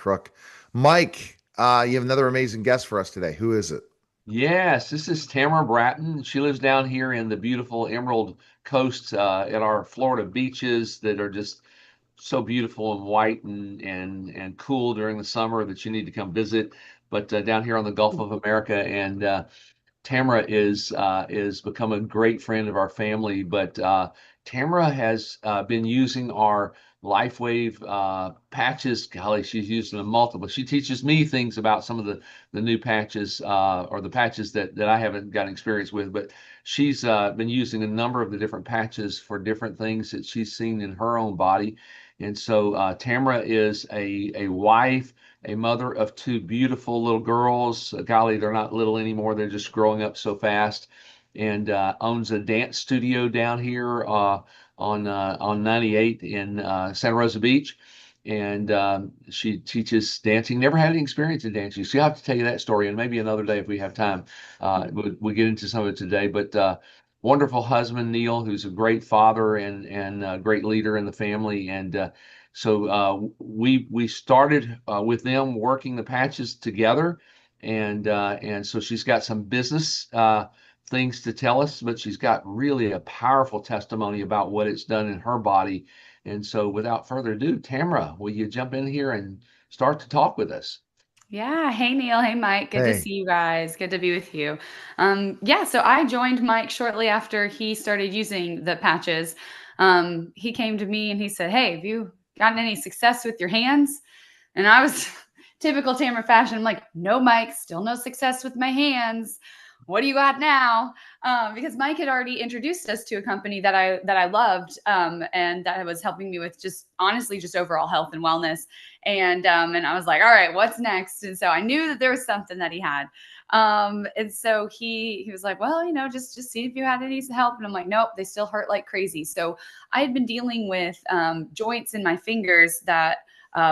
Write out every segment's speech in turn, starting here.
crook. Mike, you have another amazing guest for us today. Who is it? Yes, this is Tamara Bratton. She lives down here in the beautiful Emerald Coast at our Florida beaches that are just so beautiful and white and cool during the summer that you need to come visit. But down here on the Gulf of America, and Tamara is become a great friend of our family, but Tamara has been using our LifeWave patches. Golly, she's using them multiple. She teaches me things about some of the new patches or the patches that I haven't got experience with, but she's been using a number of the different patches for different things that she's seen in her own body. And so Tamara is a wife, a mother of two beautiful little girls. Golly, they're not little anymore. They're just growing up so fast. And owns a dance studio down here on 98 in Santa Rosa Beach. And she teaches dancing. Never had any experience in dancing. So I'll have to tell you that story, and maybe another day if we have time, we'll get into some of it today. But wonderful husband Neil, who's a great father and a great leader in the family, and so we started with them working the patches together, and so she's got some business things to tell us, but she's got really a powerful testimony about what it's done in her body. And so, without further ado, Tamara, will you jump in here and start to talk with us? Yeah. Hey, Neil. Hey, Mike. Good to Hey. see you guys. Good to be with you. Yeah. So I joined Mike shortly after he started using the patches. He came to me and he said, "Hey, have you gotten any success with your hands?" And I was typical Tamara fashion. I'm like, "No, Mike, still no success with my hands. What do you got now?" Because Mike had already introduced us to a company that I loved, and that was helping me with just honestly just overall health and wellness. And I was like, all right, what's next? And so I knew that there was something that he had. And so he was like, well, just see if you had any help. And I'm like, nope, they still hurt like crazy. So I had been dealing with joints in my fingers that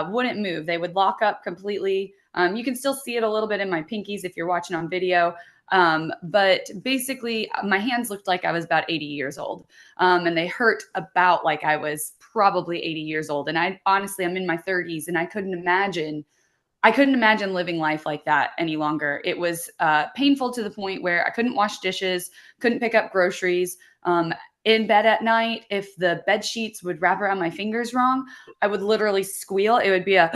wouldn't move. They would lock up completely. You can still see it a little bit in my pinkies if you're watching on video. But basically, my hands looked like I was about 80 years old. And they hurt about like I was probably 80 years old. And I honestly, I'm in my 30s and I couldn't imagine living life like that any longer. It was painful to the point where I couldn't wash dishes, couldn't pick up groceries. In bed at night, if the bed sheets would wrap around my fingers wrong, I would literally squeal. It would be a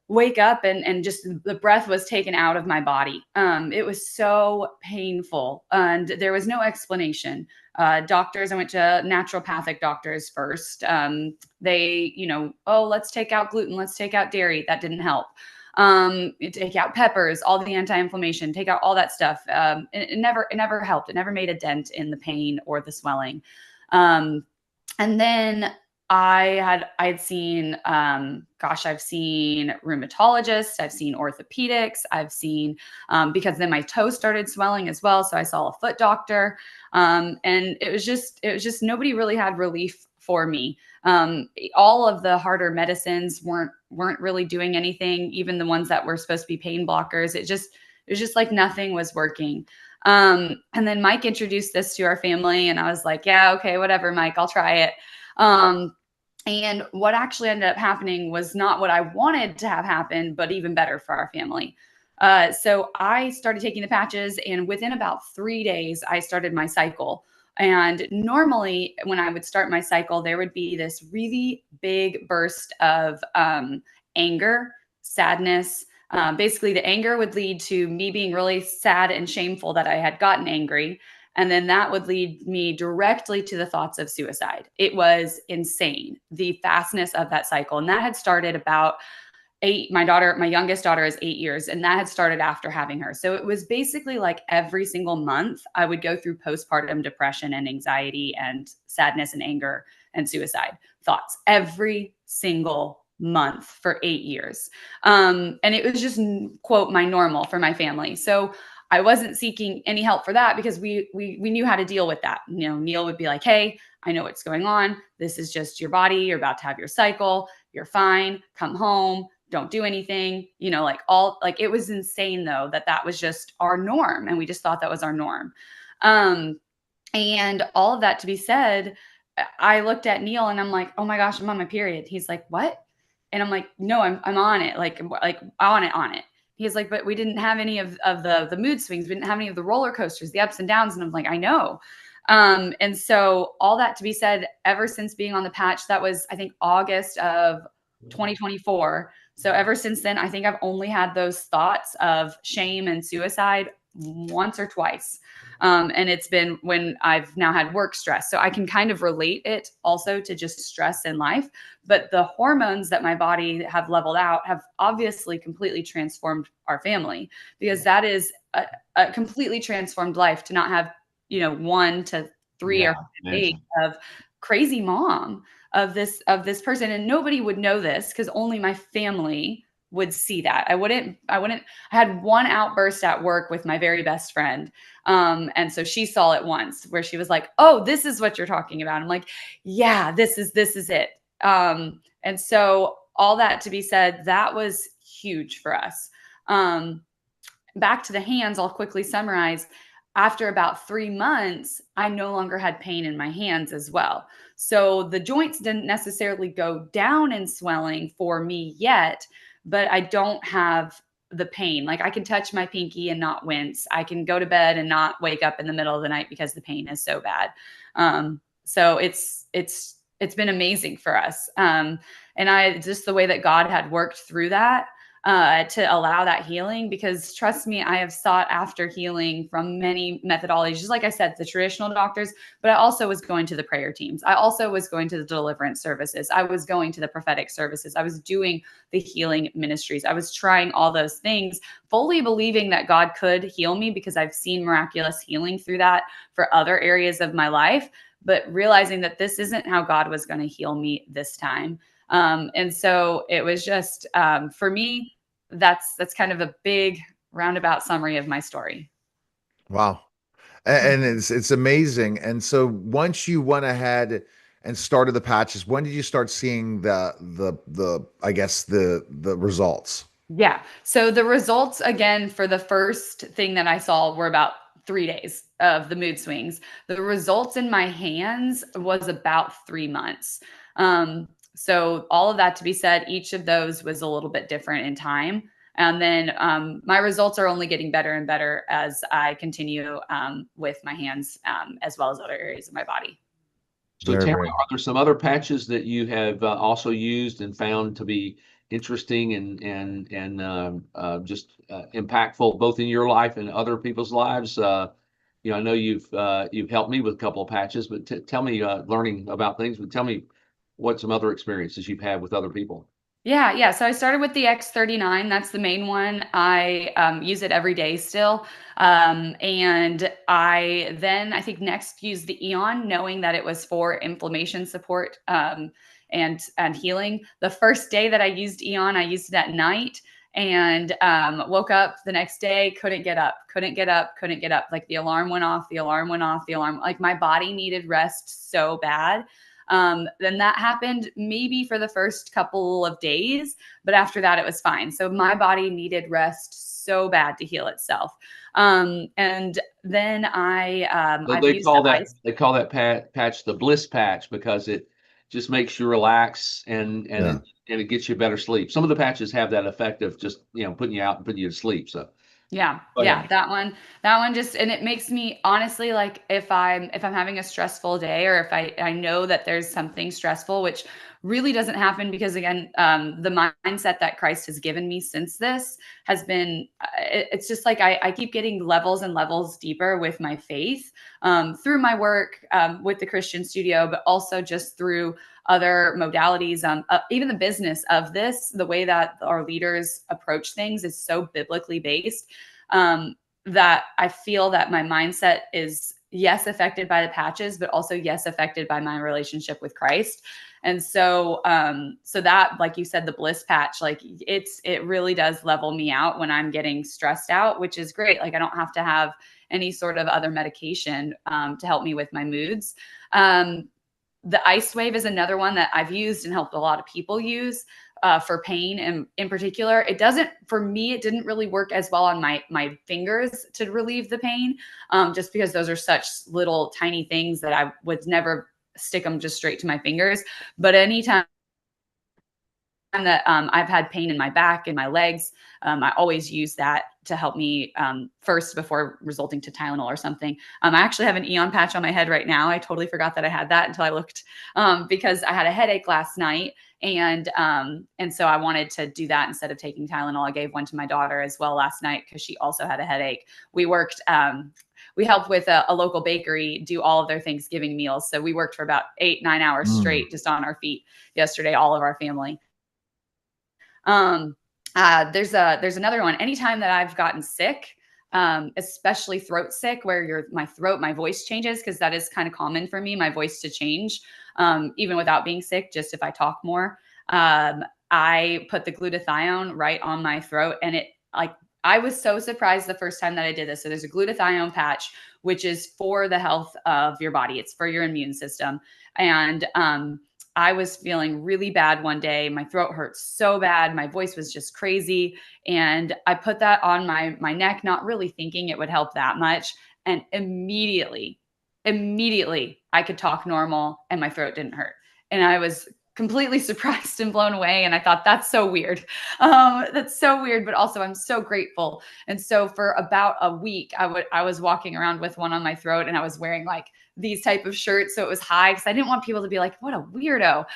wake up and just the breath was taken out of my body. It was so painful and there was no explanation. Doctors, I went to naturopathic doctors first. They, oh, let's take out gluten, let's take out dairy. That didn't help. Take out peppers, all the anti-inflammation, take out all that stuff. It never helped. It never made a dent in the pain or the swelling. And then I had seen, I've seen rheumatologists, I've seen orthopedics, I've seen, because then my toes started swelling as well. So I saw a foot doctor. And it was just nobody really had relief for me. All of the harder medicines weren't really doing anything. Even the ones that were supposed to be pain blockers, it was just like nothing was working. And then Mike introduced this to our family and I was like, yeah, okay, whatever, Mike, I'll try it. And what actually ended up happening was not what I wanted to have happen, but even better for our family. So I started taking the patches, and within about 3 days, I started my cycle. And normally, when I would start my cycle, there would be this really big burst of anger, sadness. Basically, the anger would lead to me being really sad and shameful that I had gotten angry. And then that would lead me directly to the thoughts of suicide. It was insane, the fastness of that cycle. And that had started about my youngest daughter is 8 years, and that had started after having her. So it was basically like every single month I would go through postpartum depression and anxiety and sadness and anger and suicide thoughts every single month for 8 years. And it was just, quote, my normal for my family. So I wasn't seeking any help for that because we knew how to deal with that. Neil would be like, hey, I know what's going on. This is just your body. You're about to have your cycle. You're fine. Come home. Don't do anything. It was insane though, that was just our norm. And we just thought that was our norm. And all of that to be said, I looked at Neil and I'm like, oh my gosh, I'm on my period. He's like, what? And I'm like, no, I'm on it. Like on it. He's like, but we didn't have any of the mood swings. We didn't have any of the roller coasters, the ups and downs. And I'm like, I know. And so all that to be said, ever since being on the patch, that was, I think, August of 2024. So ever since then, I think I've only had those thoughts of shame and suicide once or twice. And it's been when I've now had work stress. So I can kind of relate it also to just stress in life. But the hormones that my body have leveled out have obviously completely transformed our family, because that is a completely transformed life to not have, 1 to 3 or 5 days of crazy mom of this person. And nobody would know this because only my family would see that. I had one outburst at work with my very best friend. And so she saw it once where she was like, oh, this is what you're talking about. I'm like, yeah, this is it. And so all that to be said, that was huge for us. Back to the hands, I'll quickly summarize. After about 3 months, I no longer had pain in my hands as well. So the joints didn't necessarily go down in swelling for me yet, but I don't have the pain. Like I can touch my pinky and not wince. I can go to bed and not wake up in the middle of the night because the pain is so bad. So it's been amazing for us. And I just the way that God had worked through that to allow that healing, because trust me, I have sought after healing from many methodologies. Just like I said, the traditional doctors, but I also was going to the prayer teams. I also was going to the deliverance services. I was going to the prophetic services. I was doing the healing ministries. I was trying all those things, fully believing that God could heal me because I've seen miraculous healing through that for other areas of my life, but realizing that this isn't how God was going to heal me this time. And so it was just, for me, that's kind of a big roundabout summary of my story. Wow. And it's amazing. And so once you went ahead and started the patches, when did you start seeing the I guess the results? Yeah. So the results, again, for the first thing that I saw were about 3 days of the mood swings. The results in my hands was about 3 months. So all of that to be said, each of those was a little bit different in time. And then my results are only getting better and better as I continue with my hands, as well as other areas of my body. So, Tamara, are there some other patches that you have also used and found to be interesting and just impactful, both in your life and other people's lives? I know you've helped me with a couple of patches, but tell me, learning about things, but tell me what some other experiences you've had with other people. Yeah. So I started with the X39. That's the main one. I use it every day still. And I think next used the Eon, knowing that it was for inflammation support and healing. The first day that I used Eon, I used it at night and woke up the next day, couldn't get up. Like the alarm went off, like my body needed rest so bad. Then that happened maybe for the first couple of days, but after that it was fine. So my body needed rest so bad to heal itself. And then They call that patch the bliss patch because it just makes you relax and it gets you better sleep. Some of the patches have that effect of just putting you out and putting you to sleep. So yeah, that one just, and it makes me honestly, like if I'm having a stressful day, or if I know that there's something stressful, which really doesn't happen because again, the mindset that Christ has given me since this has been, it's just like I keep getting levels and levels deeper with my faith, through my work with the Christian Studio, but also just through other modalities. Even the business of this, the way that our leaders approach things is so biblically based, that I feel that my mindset is yes affected by the patches, but also yes affected by my relationship with Christ. And so that, like you said, the bliss patch, like it really does level me out when I'm getting stressed out, which is great. Like I don't have to have any sort of other medication to help me with my moods. The ice wave is another one that I've used and helped a lot of people use for pain. And in particular, it didn't really work as well on my fingers to relieve the pain, just because those are such little tiny things that I would never stick them just straight to my fingers. But anytime that I've had pain in my back and my legs, I always use that to help me first before resulting to Tylenol or something. I actually have an Eon patch on my head right now. I totally forgot that I had that until I looked, because I had a headache last night. And so I wanted to do that instead of taking Tylenol. I gave one to my daughter as well last night because she also had a headache. We worked, we helped with a local bakery do all of their Thanksgiving meals. So we worked for about 8-9 hours straight just on our feet yesterday, all of our family. There's another one. Anytime that I've gotten sick, especially throat sick, where my voice changes, because that is kind of common for me, my voice to change, even without being sick, just if I talk more. I put the glutathione right on my throat, and I was so surprised the first time that I did this. So there's a glutathione patch, which is for the health of your body. It's for your immune system. And I was feeling really bad one day. My throat hurt so bad. My voice was just crazy. And I put that on my neck, not really thinking it would help that much. And immediately I could talk normal and my throat didn't hurt. And I was completely surprised and blown away. And I thought, that's so weird. That's so weird, but also I'm so grateful. And so for about a week, I was walking around with one on my throat, and I was wearing like these type of shirts. So it was high, because I didn't want people to be like, what a weirdo.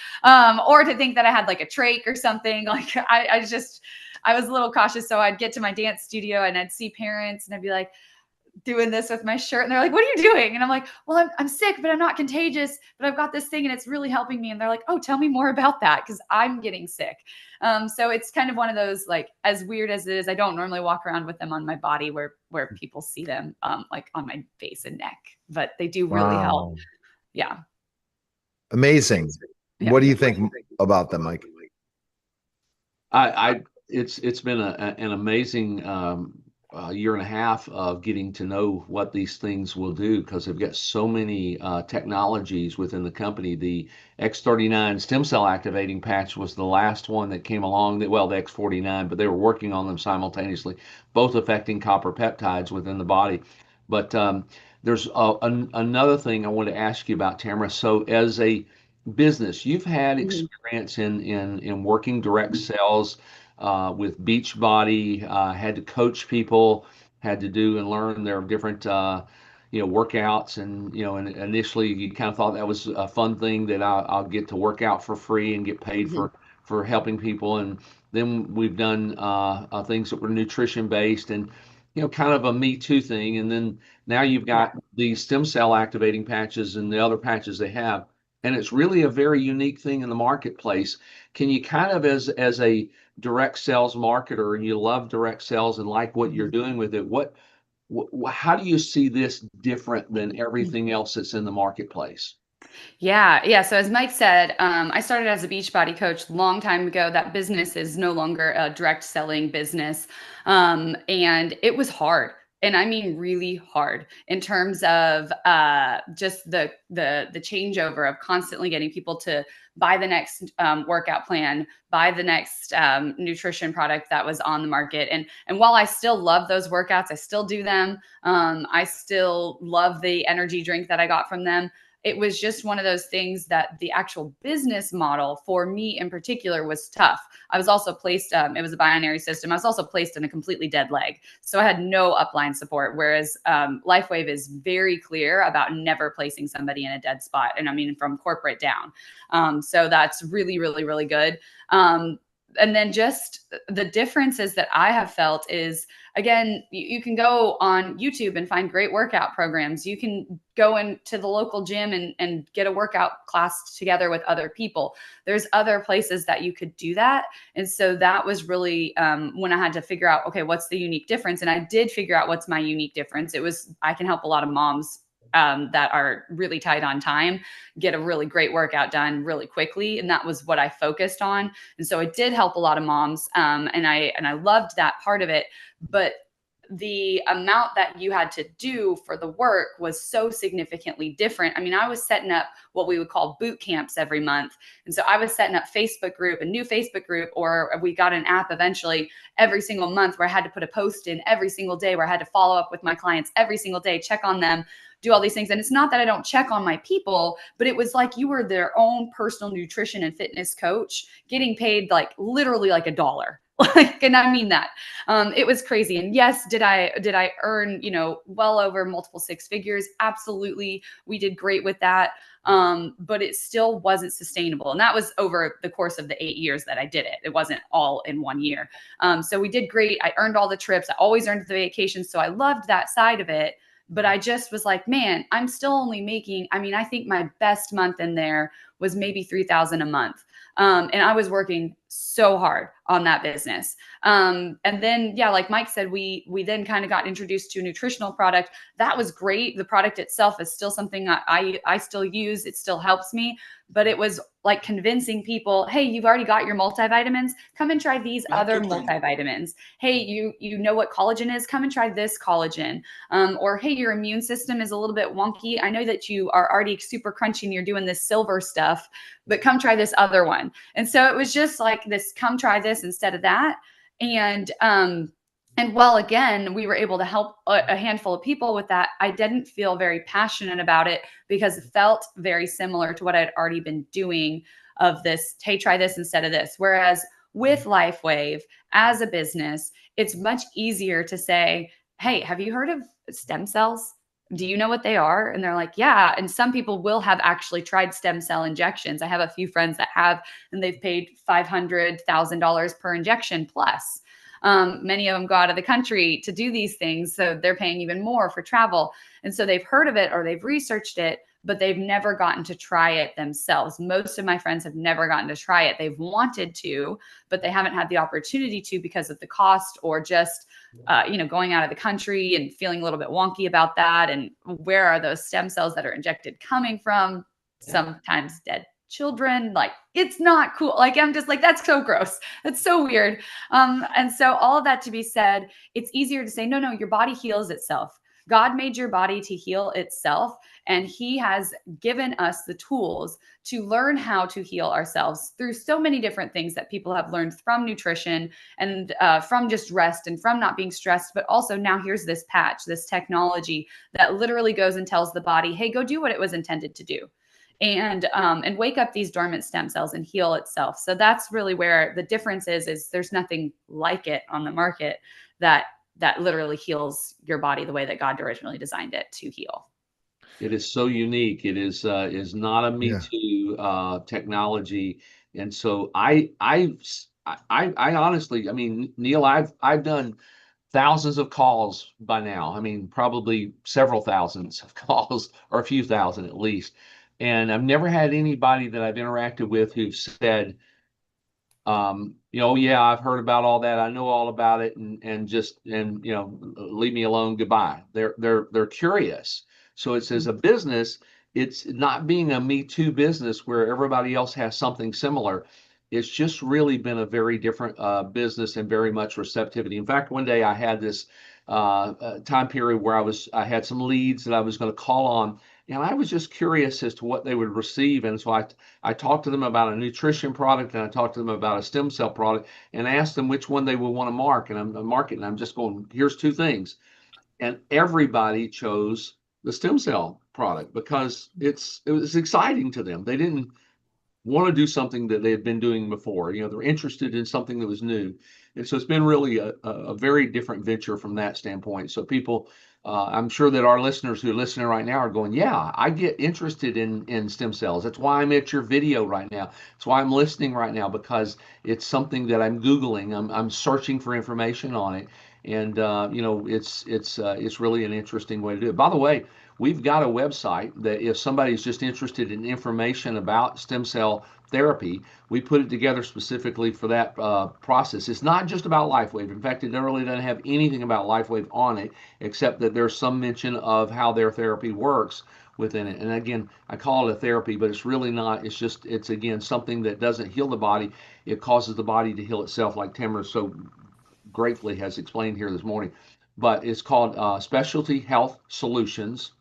Or to think that I had like a trach or something. Like I was a little cautious. So I'd get to my dance studio and I'd see parents and I'd be like, doing this with my shirt, and they're like, what are you doing? And I'm like, well, I'm sick, but I'm not contagious, but I've got this thing and it's really helping me. And they're like, oh, tell me more about that, because I'm getting sick. So it's kind of one of those, like, as weird as it is, I don't normally walk around with them on my body where people see them, like on my face and neck, but they do really help. Yeah. Amazing. Yeah. What do you think about them, Mike? It's been an amazing year and a half of getting to know what these things will do, because they've got so many technologies within the company. The X39 stem cell activating patch was the last one that came along, the X49, but they were working on them simultaneously, both affecting copper peptides within the body. But there's another thing I want to ask you about, Tamara. So as a business, you've had experience in working direct sales with Beachbody, had to coach people, had to do and learn their different workouts, and and initially you kind of thought that was a fun thing, that I'll get to work out for free and get paid for helping people. And then we've done things that were nutrition based, and kind of a Me Too thing. And then now you've got these stem cell activating patches and the other patches they have, and it's really a very unique thing in the marketplace. Can you kind of, as a direct sales marketer, and you love direct sales and like what you're doing with it, how do you see this different than everything else that's in the marketplace? Yeah. So as Mike said, I started as a Beachbody coach long time ago. That business is no longer a direct selling business. And it was hard. And I mean, really hard in terms of just the changeover of constantly getting people to buy the next workout plan, buy the next nutrition product that was on the market. And while I still love those workouts, I still do them. I still love the energy drink that I got from them. It was just one of those things that the actual business model for me in particular was tough. I was also placed, it was a binary system. I was also placed in a completely dead leg. So I had no upline support, whereas LifeWave is very clear about never placing somebody in a dead spot. And I mean, from corporate down. So that's really, really, really good. And then just the differences that I have felt is, again, you can go on YouTube and find great workout programs. You can go into the local gym and get a workout class together with other people. There's other places that you could do that. And so that was really when I had to figure out, okay, what's the unique difference? And I did figure out what's my unique difference. It was, I can help a lot of moms that are really tight on time get a really great workout done really quickly. And that was what I focused on. And so it did help a lot of moms. And I loved that part of it. But the amount that you had to do for the work was so significantly different. I mean, I was setting up what we would call boot camps every month. And so I was setting up a new Facebook group, or we got an app eventually every single month where I had to put a post in every single day, where I had to follow up with my clients every single day, check on them, do all these things. And it's not that I don't check on my people, but it was like you were their own personal nutrition and fitness coach getting paid like literally like $1. Like, and I mean that. It was crazy. And yes, did I earn, well over multiple six figures? Absolutely. We did great with that. But it still wasn't sustainable. And that was over the course of the 8 years that I did it. It wasn't all in 1 year. So we did great. I earned all the trips. I always earned the vacations. So I loved that side of it. But I just was like, man, I'm still only making, I mean, I think my best month in there was maybe 3,000 a month. And I was working so hard on that business. And then, yeah, like Mike said, we then kind of got introduced to a nutritional product. That was great. The product itself is still something I still use. It still helps me. But it was like convincing people, hey, you've already got your multivitamins. Come and try these other multivitamins. Hey, you know what collagen is? Come and try this collagen. Or, hey, your immune system is a little bit wonky. I know that you are already super crunchy and you're doing this silver stuff, but come try this other one. And so it was just like this, come try this instead of that. And while, again, we were able to help a handful of people with that, I didn't feel very passionate about it because it felt very similar to what I'd already been doing of this, hey, try this instead of this. Whereas with LifeWave as a business, it's much easier to say, hey, have you heard of stem cells? Do you know what they are? And they're like, yeah. And some people will have actually tried stem cell injections. I have a few friends that have, and they've paid $500,000 per injection plus. Many of them go out of the country to do these things. So they're paying even more for travel. And so they've heard of it or they've researched it, but they've never gotten to try it themselves. Most of my friends have never gotten to try it. They've wanted to, but they haven't had the opportunity to because of the cost or just, going out of the country and feeling a little bit wonky about that. And where are those stem cells that are injected coming from? Sometimes dead children. Like, it's not cool. Like, I'm just like, that's so gross. That's so weird. And so all of that to be said, it's easier to say, no, your body heals itself. God made your body to heal itself, and he has given us the tools to learn how to heal ourselves through so many different things that people have learned from nutrition and from just rest and from not being stressed. But also now here's this patch, this technology that literally goes and tells the body, hey, go do what it was intended to do. And wake up these dormant stem cells and heal itself. So that's really where the difference is there's nothing like it on the market that literally heals your body the way that God originally designed it to heal. It is so unique. It is not a Me Too technology, and so I honestly, I mean, Neil, I've done thousands of calls by now. I mean, probably several thousands of calls, or a few thousand at least. And I've never had anybody that I've interacted with who've said, yeah, I've heard about all that. I know all about it, and leave me alone. Goodbye. They're curious. So it's, as a business, it's not being a Me Too business where everybody else has something similar. It's just really been a very different business and very much receptivity. In fact, one day I had this time period where I had some leads that I was going to call on, and I was just curious as to what they would receive. And so I talked to them about a nutrition product, and I talked to them about a stem cell product, and asked them which one they would want to market. And I'm just going, here's two things. And everybody chose the stem cell product because it was exciting to them. They didn't want to do something that they had been doing before. They're interested in something that was new. And so it's been really a very different venture from that standpoint. So people, I'm sure that our listeners who are listening right now are going, yeah, I get interested in stem cells. That's why I'm at your video right now. That's why I'm listening right now, because it's something that I'm Googling. I'm searching for information on it. And, it's really an interesting way to do it. By the way, we've got a website that if somebody's just interested in information about stem cell therapy, we put it together specifically for that process. It's not just about LifeWave. In fact, it really doesn't have anything about LifeWave on it, except that there's some mention of how their therapy works within it. And again, I call it a therapy, but it's really not. It's again, something that doesn't heal the body. It causes the body to heal itself, like Tamara so gratefully has explained here this morning. but it's called Specialty Health Solutions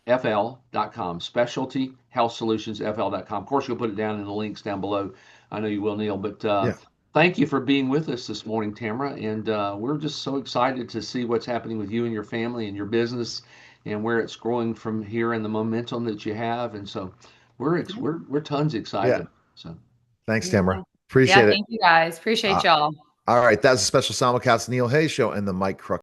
FL.com, Specialty Health Solutions FL.com. Of course, you'll put it down in the links down below. I know you will, Neil. But Yeah. thank you for being with us this morning, Tamara. And we're just so excited to see what's happening with you and your family and your business and where it's growing from here and the momentum that you have. And so we're tons Yeah. excited. So Thanks, Yeah. Tamara. Yeah, Appreciate it. thank you guys. Appreciate y'all. All right. That's a special simulcast Neil Hayes show and the Mike Crux